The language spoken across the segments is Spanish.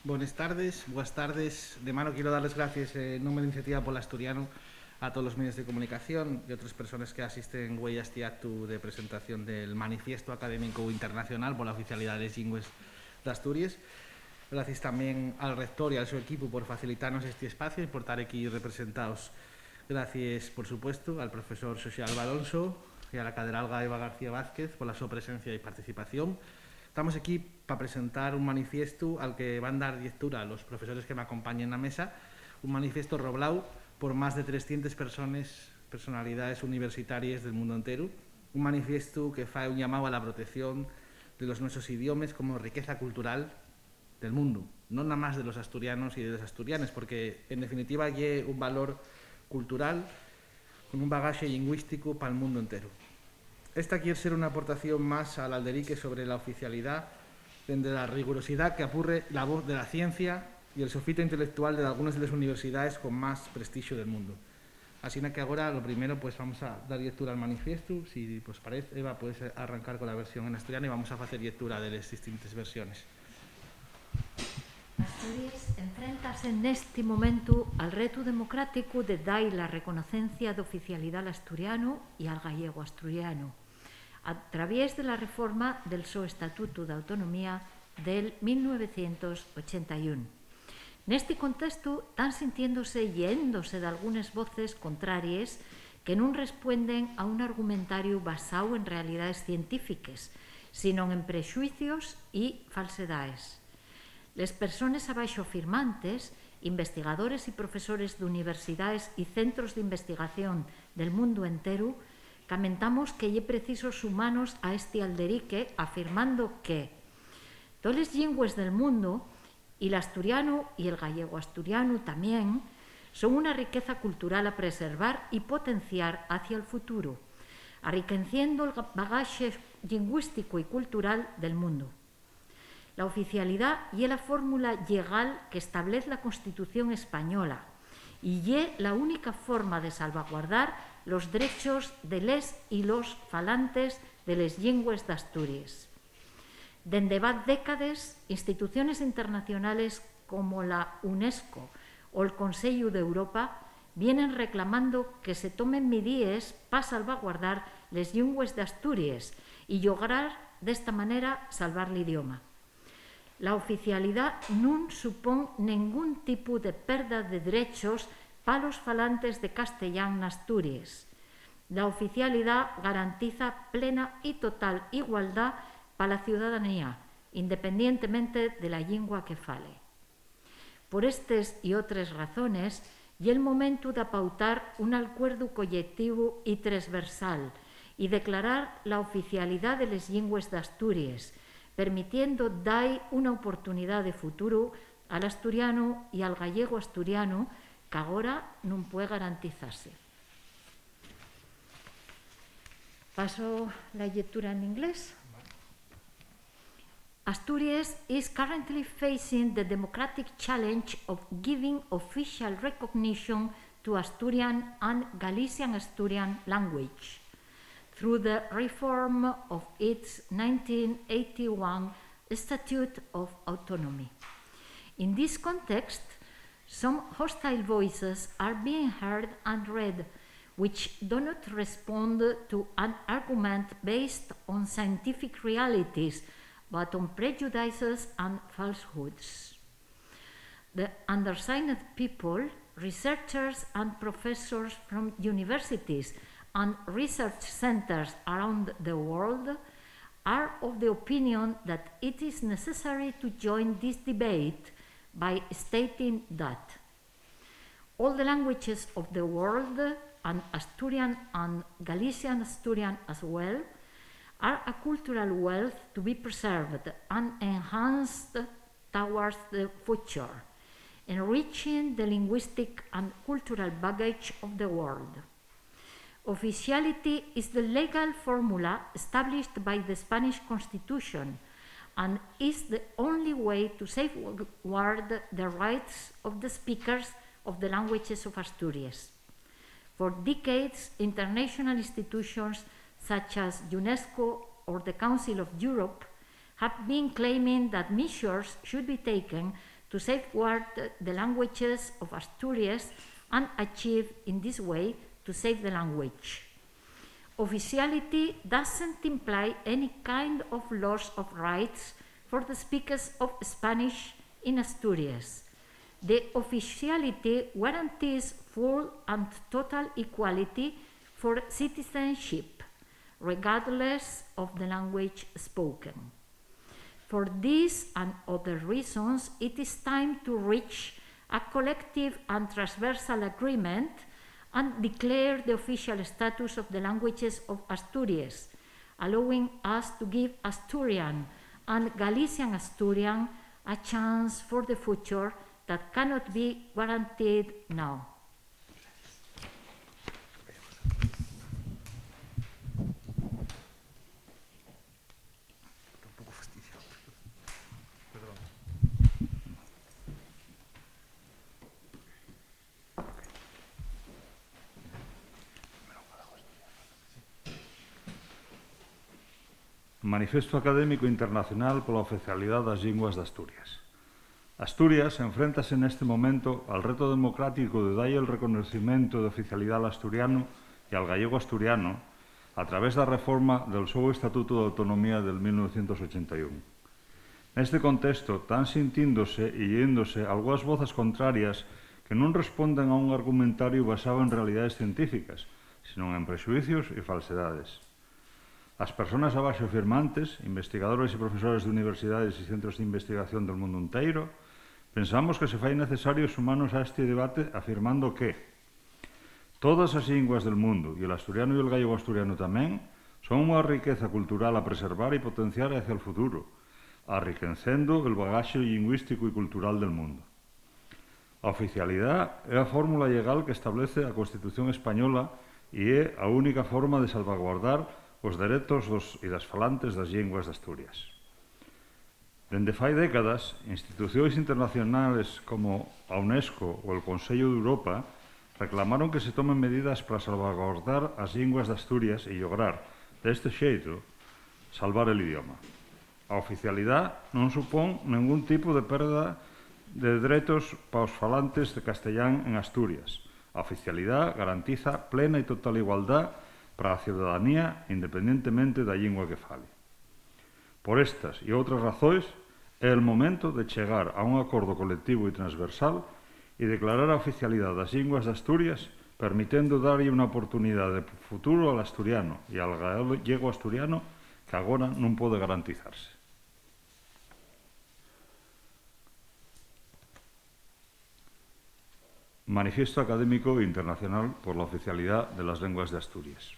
Buenas tardes. De mano quiero darles gracias en nombre de Iniciativa por l'Asturiano a todos los medios de comunicación y otras personas que asisten hoy a este acto de presentación del Manifiesto Académico Internacional por la Oficialidad de las Lingües de Asturias. Gracias también al rector y a su equipo por facilitarnos este espacio y por estar aquí representados. Gracias, por supuesto, al profesor Xosé Alba Alonso y a la caderalga Eva García Vázquez por la su presencia y participación. Estamos aquí para presentar un manifiesto al que van a dar lectura los profesores que me acompañen en la mesa, un manifiesto roblado por más de 300 personalidades universitarias del mundo entero, un manifiesto que fa un llamado a la protección de los nuestros idiomas como riqueza cultural del mundo, no nada más de los asturianos y de las asturianas, porque en definitiva hay un valor cultural con un bagaje lingüístico para el mundo entero. Esta quiere ser una aportación más al alderique sobre la oficialidad, desde la rigurosidad que apurre la voz de la ciencia y el sofito intelectual de algunas de las universidades con más prestigio del mundo. Así que ahora, lo primero, pues vamos a dar lectura al manifiesto. Si pues parece, Eva, puedes arrancar con la versión en asturiano y vamos a hacer lectura de las distintas versiones. Asturias enfrentase neste momento al reto democrático de dar la reconocencia de oficialidad al asturiano y al gallego asturiano a través de la reforma del seu Estatuto de Autonomía del 1981. Neste contexto están sintiéndose y yéndose de algunas voces contrarias que non responden a un argumentario basado en realidades científicas, sino en prexuicios y falsedades. Les personas abaixo firmantes, investigadores y profesores de universidades y centros de investigación del mundo entero, comentamos que é preciso sumarnos a este alderique afirmando que todas las lingües del mundo, y el asturiano y el gallego asturiano también, son una riqueza cultural a preservar y potenciar hacia el futuro, enriqueciendo el bagaje lingüístico y cultural del mundo. La oficialidad y la fórmula legal que establece la Constitución española y es la única forma de salvaguardar los derechos de les y los falantes de les lingües de Asturias. Dende décadas, instituciones internacionales como la UNESCO o el Consejo de Europa vienen reclamando que se tomen medidas para salvaguardar les lingües de Asturias y lograr de esta manera salvar el idioma. La oficialidad non supón ningún tipo de perda de derechos para los falantes de castellán en Asturias. La oficialidad garantiza plena y total igualdad para la ciudadanía, independientemente de la lengua que fale. Por estas y otras razones, y el momento de pautar un acuerdo colectivo y transversal y declarar la oficialidad de las lingües de Asturias, permitiendo dar una oportunidad de futuro al asturiano y al gallego asturiano que ahora no puede garantizarse. Paso la lectura en inglés. Asturias is currently facing the democratic challenge of giving official recognition to Asturian and Galician Asturian language through the reform of its 1981 Statute of Autonomy. In this context, some hostile voices are being heard and read, which do not respond to an argument based on scientific realities, but on prejudices and falsehoods. The undersigned people, researchers and professors from universities and research centers around the world, are of the opinion that it is necessary to join this debate by stating that all the languages of the world, and Asturian and Galician Asturian as well, are a cultural wealth to be preserved and enhanced towards the future, enriching the linguistic and cultural baggage of the world. Officiality is the legal formula established by the Spanish Constitution and is the only way to safeguard the rights of the speakers of the languages of Asturias. For decades, international institutions such as UNESCO or the Council of Europe have been claiming that measures should be taken to safeguard the languages of Asturias and achieve in this way to save the language. Officiality doesn't imply any kind of loss of rights for the speakers of Spanish in Asturias. The officiality guarantees full and total equality for citizenship, regardless of the language spoken. For these and other reasons, it is time to reach a collective and transversal agreement and declare the official status of the languages of Asturias, allowing us to give Asturian and Galician Asturian a chance for the future that cannot be guaranteed now. Manifesto Académico Internacional pola Oficialidade das Linguas de Asturias. Asturias enfréntase neste momento al reto democrático de darlle el reconocimiento de oficialidade al asturiano e al gallego asturiano a través da reforma del seu Estatuto de Autonomía del 1981. Neste contexto, tan sintíndose e yéndose algunhas voces contrarias que non responden a un argumentario basado en realidades científicas, sino en prexuicios e falsedades. As persoas abaixo firmantes, investigadores e profesores de universidades e centros de investigación del mundo inteiro, pensamos que se fai necesario sumarnos a este debate afirmando que todas as linguas del mundo, e o asturiano e o gallego asturiano tamén, son unha riqueza cultural a preservar e potenciar hacia o futuro, enriquecendo o bagaxe lingüístico e cultural del mundo. A oficialidade é a fórmula legal que establece a Constitución española e é a única forma de salvaguardar os dereitos dos e das falantes das linguas de Asturias. Dende fai décadas, institucións internacionales como a UNESCO ou o Consello de Europa reclamaron que se tomen medidas para salvaguardar as linguas de Asturias e lograr, deste xeito, salvar el idioma. A oficialidade non supón ningún tipo de perda de dereitos para os falantes de castellán en Asturias. A oficialidade garantiza plena e total igualdade para a ciudadanía independentemente da lingua que fale. Por estas e outras razóns, é o momento de chegar a un acordo colectivo e transversal e declarar a oficialidade das linguas de Asturias, permitendo darlle unha oportunidade de futuro ao asturiano e ao gallego asturiano que agora non pode garantizarse. Manifiesto Académico Internacional por la Oficialidad de las Lenguas de Asturias.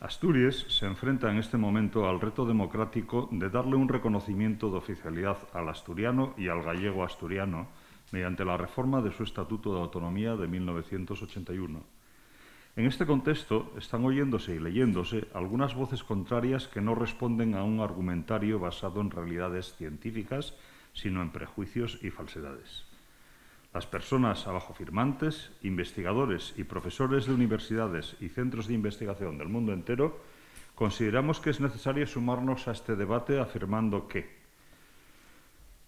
Asturias se enfrenta en este momento al reto democrático de darle un reconocimiento de oficialidad al asturiano y al gallego asturiano mediante la reforma de su Estatuto de Autonomía de 1981. En este contexto están oyéndose y leyéndose algunas voces contrarias que no responden a un argumentario basado en realidades científicas, sino en prejuicios y falsedades. Las personas abajo firmantes, investigadores y profesores de universidades y centros de investigación del mundo entero, consideramos que es necesario sumarnos a este debate afirmando que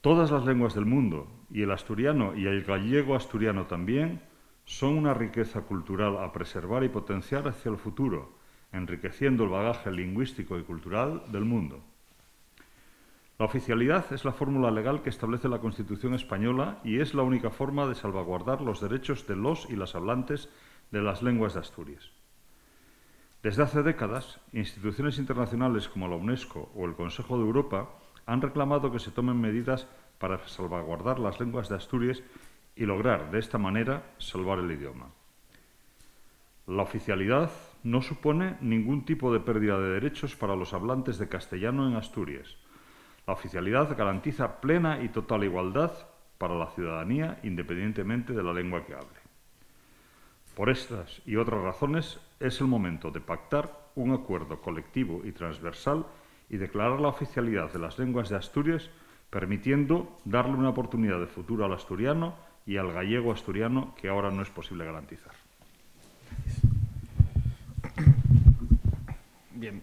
todas las lenguas del mundo, y el asturiano y el gallego asturiano también, son una riqueza cultural a preservar y potenciar hacia el futuro, enriqueciendo el bagaje lingüístico y cultural del mundo. La oficialidad es la fórmula legal que establece la Constitución española y es la única forma de salvaguardar los derechos de los y las hablantes de las lenguas de Asturias. Desde hace décadas, instituciones internacionales como la UNESCO o el Consejo de Europa han reclamado que se tomen medidas para salvaguardar las lenguas de Asturias y lograr, de esta manera, salvar el idioma. La oficialidad no supone ningún tipo de pérdida de derechos para los hablantes de castellano en Asturias. La oficialidad garantiza plena y total igualdad para la ciudadanía independientemente de la lengua que hable. Por estas y otras razones es el momento de pactar un acuerdo colectivo y transversal y declarar la oficialidad de las lenguas de Asturias, permitiendo darle una oportunidad de futuro al asturiano y al gallego asturiano que ahora no es posible garantizar. Bien.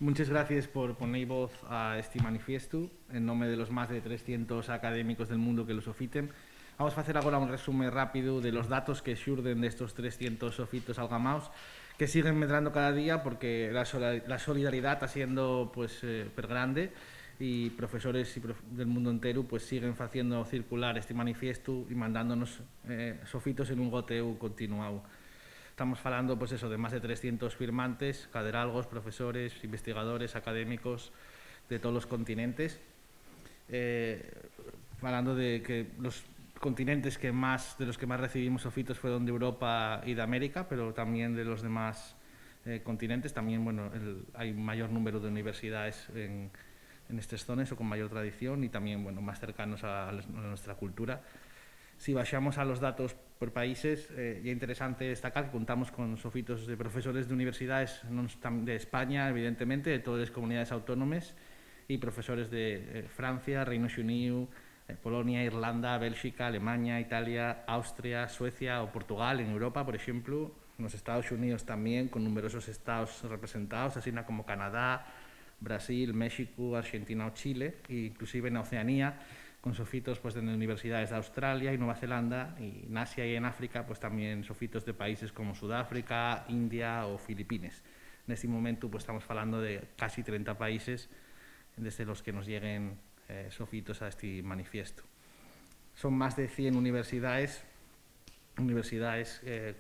Muchas gracias por poner voz a este manifiesto en nombre de los más de 300 académicos del mundo que lo sofiten. Vamos a hacer ahora un resumen rápido de los datos que xurden destos 300 sofitos algamaos que siguen medrando cada día porque la solidaridad está siendo pues, per grande y profesores del mundo entero pues, siguen haciendo circular este manifiesto y mandándonos sofitos en un goteo continuado. Estamos falando pues eso, de más de 300 firmantes, caderalgos, profesores, investigadores, académicos de todos los continentes. Hablando de que los continentes de los que más recibimos sofitos fueron de Europa y de América, pero también de los demás continentes. También bueno, hay mayor número de universidades en estas zonas o con mayor tradición y también bueno, más cercanos a nuestra cultura. Si bajamos a los datos por países, es interesante destacar que contamos con sofitos de profesores de universidades de España, evidentemente, de todas las comunidades autónomas, y profesores de Francia, Reino Unido, Polonia, Irlanda, Bélgica, Alemania, Italia, Austria, Suecia o Portugal, en Europa, por ejemplo, en los Estados Unidos también, con numerosos estados representados, así como Canadá, Brasil, México, Argentina o Chile, e inclusive en Oceanía, con sofitos pues, de universidades de Australia y Nueva Zelanda, y en Asia y en África pues, también sofitos de países como Sudáfrica, India o Filipinas. En este momento pues, estamos hablando de casi 30 países desde los que nos lleguen sofitos a este manifiesto. Son más de 100 universidades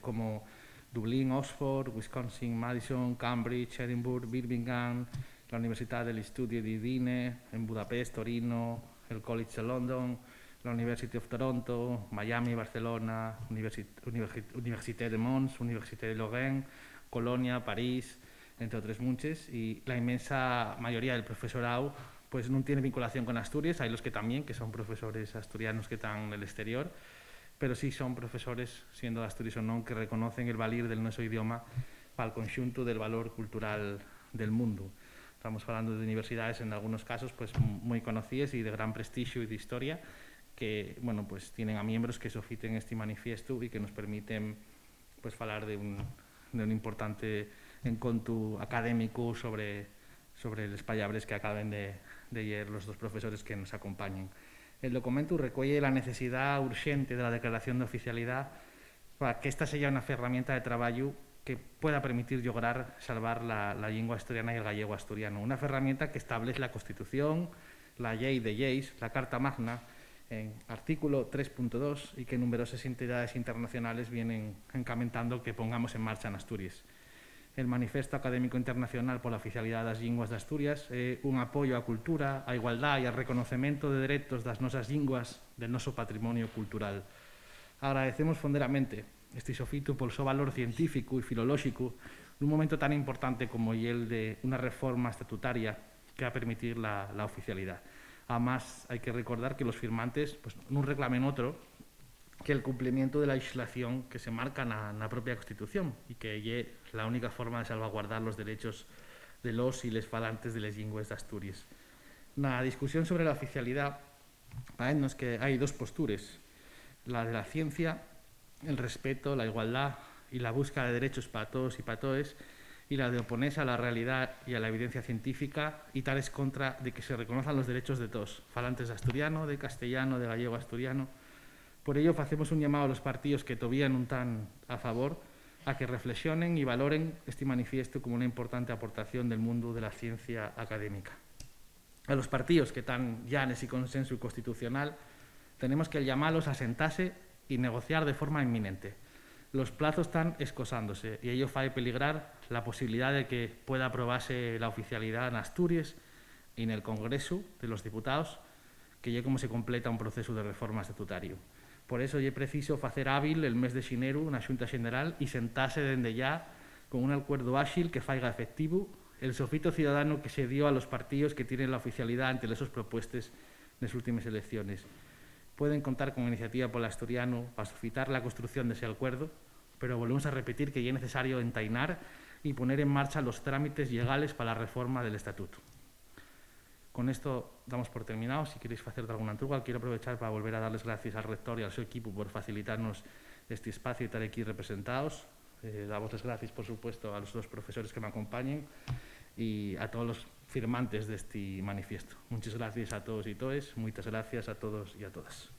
como Dublín, Oxford, Wisconsin, Madison, Cambridge, Edinburgh, Birmingham, la Universidad del Studio di Udine, en Budapest, Torino, el College de London, la University of Toronto, Miami, Barcelona, Université de Mons, Université de Lorraine, Colonia, París, entre otros muchos, y la inmensa mayoría del profesorado pues no tiene vinculación con Asturias. Hay los que también, que son profesores asturianos que están en el exterior, pero sí son profesores, siendo de Asturias o no, que reconocen el valir del nuestro idioma para el conjunto del valor cultural del mundo. Estamos hablando de universidades, en algunos casos, pues, muy conocidas y de gran prestigio y de historia, que bueno, pues, tienen a miembros que sofiten este manifiesto y que nos permiten pues, hablar de un importante encontro académico sobre los pallabres que acaben de leer los dos profesores que nos acompañan. El documento recoge la necesidad urgente de la declaración de oficialidad para que esta sea una herramienta de trabajo que pueda permitir lograr salvar la lengua asturiana y el gallego asturiano. Una herramienta que establece la Constitución, la Ley de Lleis, la Carta Magna, en artículo 3.2 y que numerosas entidades internacionales vienen encamentando que pongamos en marcha en Asturias. El Manifiesto Académico Internacional por la Oficialidad das Linguas de Asturias é un apoio á cultura, á igualdade e ao reconocemento de dereitos das nosas linguas del noso patrimonio cultural. Agradecemos fonderamente este sofito por seu valor científico e filolóxico nun momento tan importante como el de unha reforma estatutaria que va a permitir la oficialidad. Además, hay que recordar que los firmantes pues, non reclamen outro que el cumplimiento de la legislación que se marca en la propia Constitución y que es la única forma de salvaguardar los derechos de los y les falantes de las lenguas de Asturias. En la discusión sobre la oficialidad, parece que hay dos posturas, la de la ciencia, el respeto, la igualdad y la búsqueda de derechos para todos y para todas, y la de oponerse a la realidad y a la evidencia científica y tales contra de que se reconozcan los derechos de todos, falantes de asturiano, de castellano, de gallego asturiano. Por ello, hacemos un llamado a los partidos que todavía no están a favor a que reflexionen y valoren este manifiesto como una importante aportación del mundo de la ciencia académica. A los partidos que están ya en ese consenso constitucional, tenemos que llamarlos a sentarse y negociar de forma inminente. Los plazos están escosándose y ello hace peligrar la posibilidad de que pueda aprobarse la oficialidad en Asturias y en el Congreso de los Diputados, que ya como se completa un proceso de reforma estatutario. Por eso é preciso facer hábil el mes de xenero na Xunta Xeneral e sentarse dende ya con un acuerdo áxil que faiga efectivo el sofito ciudadano que se dio a los partidos que tienen la oficialidad ante esos propuestos en las últimas elecciones. Pueden contar con iniciativa por el asturiano para suscitar la construcción de ese acuerdo, pero volvemos a repetir que ya es necesario entainar y poner en marcha los trámites legales para la reforma del estatuto. Con esto damos por terminado. Si queréis hacer alguna antruga, quiero aprovechar para volver a darles gracias al rector y al su equipo por facilitarnos este espacio y estar aquí representados. Damos las gracias, por supuesto, a los dos profesores que me acompañen y a todos los firmantes de este manifiesto. Muchas gracias a todos y todas, muchas gracias a todos y a todas.